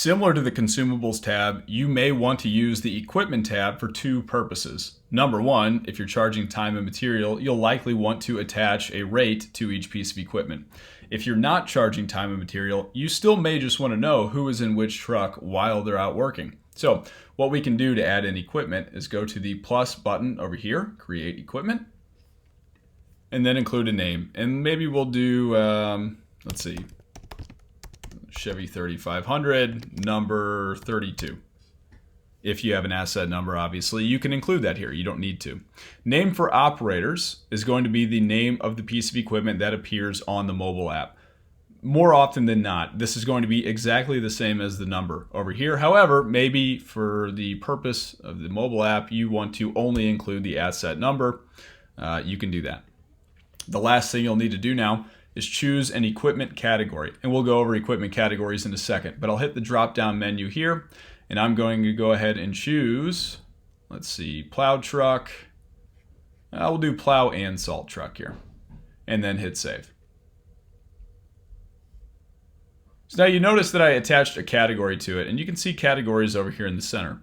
Similar to the Consumables tab, you may want to use the Equipment tab for two purposes. Number one, if you're charging time and material, you'll likely want to attach a rate to each piece of equipment. If you're not charging time and material, you still may just want to know who is in which truck while they're out working. So what we can do to add in equipment is go to the plus button over here, create equipment, and then include a name. And maybe we'll do, let's see, Chevy 3500, number 32. If you have an asset number, obviously, you can include that here. You don't need to. Name for operators is going to be the name of the piece of equipment that appears on the mobile app. More often than not, this is going to be exactly the same as the number over here. However, maybe for the purpose of the mobile app, you want to only include the asset number. You can do that. The last thing you'll need to do now is choose an equipment category. And we'll go over equipment categories in a second. But I'll hit the drop-down menu here, and I'm going to go ahead and choose, let's see, plow truck. We'll do plow and salt truck here. And then hit save. So now you notice that I attached a category to it, and you can see categories over here in the center.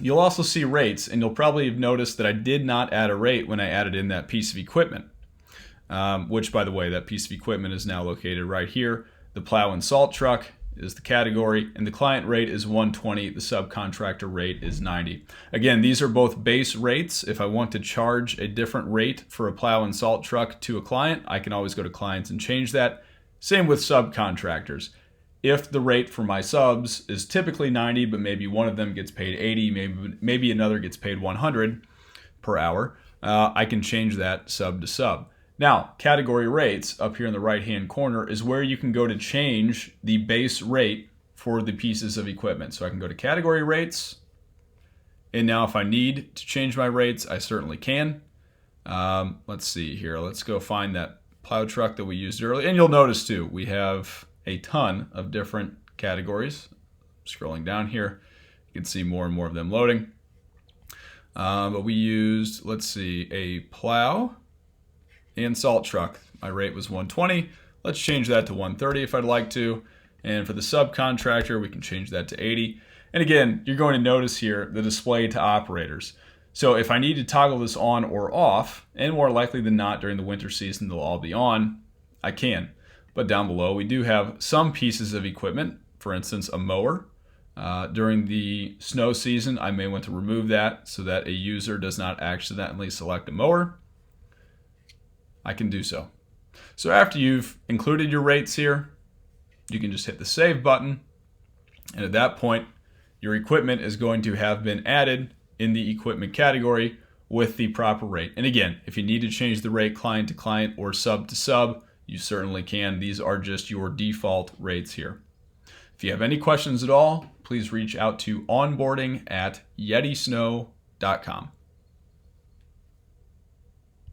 You'll also see rates, and you'll probably have noticed that I did not add a rate when I added in that piece of equipment. Which, by the way, that piece of equipment is now located right here. The plow and salt truck is the category, and the client rate is 120. The subcontractor rate is 90. Again, these are both base rates. If I want to charge a different rate for a plow and salt truck to a client, I can always go to clients and change that. Same with subcontractors. If the rate for my subs is typically 90, but maybe one of them gets paid 80, maybe another gets paid 100 per hour, I can change that sub to sub. Now, category rates up here in the right-hand corner is where you can go to change the base rate for the pieces of equipment. So I can go to category rates, and now if I need to change my rates, I certainly can. Let's see here. Let's go find that plow truck that we used earlier. And you'll notice too, we have a ton of different categories. Scrolling down here, you can see more and more of them loading. But we used, let's see, a plow and salt truck. My rate was 120. Let's change that to 130 if I'd like to. And for the subcontractor, we can change that to 80. And again, you're going to notice here the display to operators. So if I need to toggle this on or off, and more likely than not during the winter season they'll all be on, I can. But down below we do have some pieces of equipment, for instance a mower. During the snow season I may want to remove that so that a user does not accidentally select a mower. I can do so. So after you've included your rates here, you can just hit the save button, and at that point your equipment is going to have been added in the equipment category with the proper rate. And again, if you need to change the rate client to client or sub to sub, you certainly can. These are just your default rates here. If you have any questions at all, please reach out to onboarding@yetisnow.com.